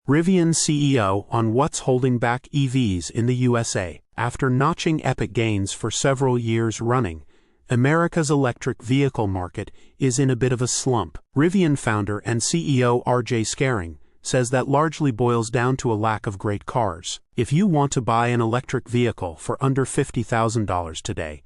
Rivian CEO on what's holding back EVs in the USA. After notching epic gains for several years running, America's electric vehicle market is in a bit of a slump. Rivian founder and CEO R.J. Scaring says that largely boils down to a lack of great cars. If you want to buy an electric vehicle for under $50,000 today,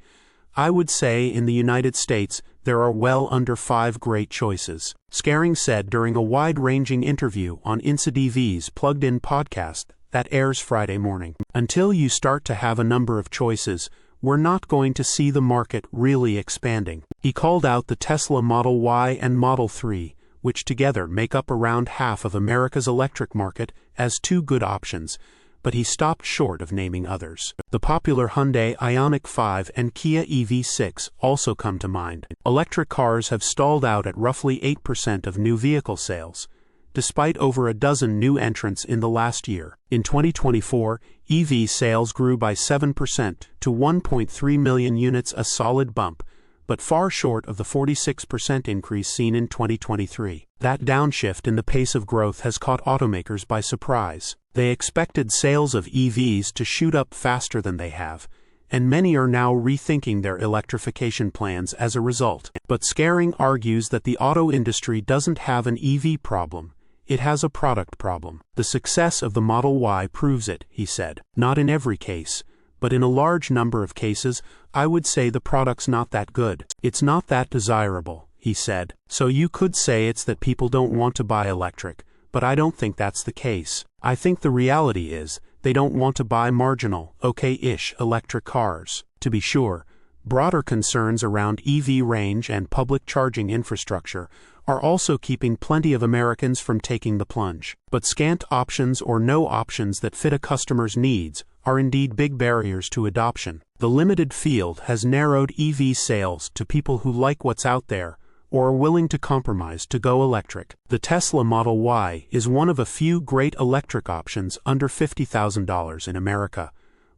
I would say in the United States there are well under 5 great choices. Scaring said during a wide-ranging interview on insideevs plugged-in podcast that airs Friday morning. Until you start to have a number of choices, we're not going to see the market really expanding. He called out the Tesla Model Y and Model 3, which together make up around half of America's electric market, as 2 good options, but he stopped short of naming others. The popular Hyundai Ioniq 5 and Kia EV6 also come to mind. Electric cars have stalled out at roughly 8% of new vehicle sales, despite over a dozen new entrants in the last year. In 2024, EV sales grew by 7% to 1.3 million units, a solid bump, but far short of the 46% increase seen in 2023. That downshift in the pace of growth has caught automakers by surprise. They expected sales of EVs to shoot up faster than they have, and many are now rethinking their electrification plans as a result. But Scaring argues that the auto industry doesn't have an EV problem. It has a product problem. The success of the Model Y proves it, he said. Not in every case, but in a large number of cases, I would say the product's not that good. It's not that desirable, he said. So you could say it's that people don't want to buy electric, but I don't think that's the case. I think the reality is, they don't want to buy marginal, okay-ish electric cars. To be sure, broader concerns around EV range and public charging infrastructure are also keeping plenty of Americans from taking the plunge. But scant options or no options that fit a customer's needs are indeed big barriers to adoption. The limited field has narrowed EV sales to people who like what's out there or are willing to compromise to go electric. The Tesla Model Y is one of a few great electric options under $50,000 in America,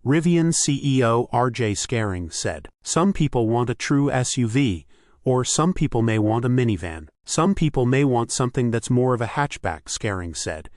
Rivian CEO R.J. Scaring said. Some people want a true SUV, or some people may want a minivan. Some people may want something that's more of a hatchback, Scaring said,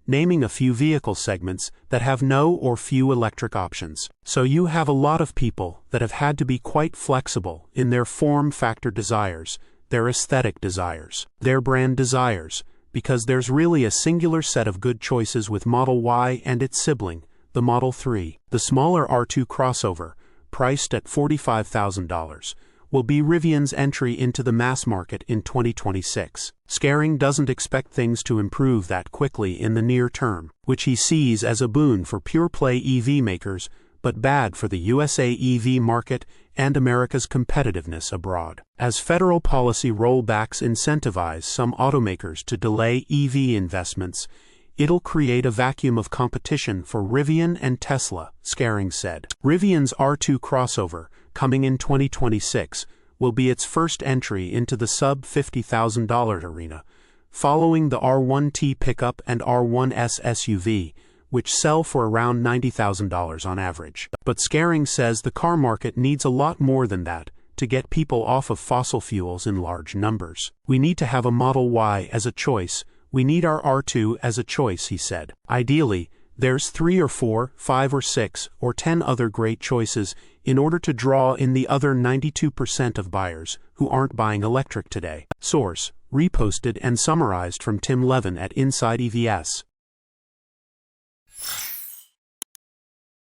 naming a few vehicle segments that have no or few electric options. So you have a lot of people that have had to be quite flexible in their form factor desires, their aesthetic desires, their brand desires, because there's really a singular set of good choices with Model Y and its sibling, the Model 3. The smaller R2 crossover, priced at $45,000, will be Rivian's entry into the mass market in 2026. Scaring doesn't expect things to improve that quickly in the near term, which he sees as a boon for pure-play EV makers, but bad for the USA EV market and America's competitiveness abroad. As federal policy rollbacks incentivize some automakers to delay EV investments, it'll create a vacuum of competition for Rivian and Tesla, Scaring said. Rivian's R2 crossover, coming in 2026, will be its first entry into the sub-$50,000 arena, following the R1T pickup and R1S SUV, which sell for around $90,000 on average. But Scaring says the car market needs a lot more than that to get people off of fossil fuels in large numbers. We need to have a Model Y as a choice. We need our R2 as a choice, he said. Ideally, there's 3 or 4, 5 or 6, or 10 other great choices in order to draw in the other 92% of buyers who aren't buying electric today. Source: reposted and summarized from Tim Levin at insideevs.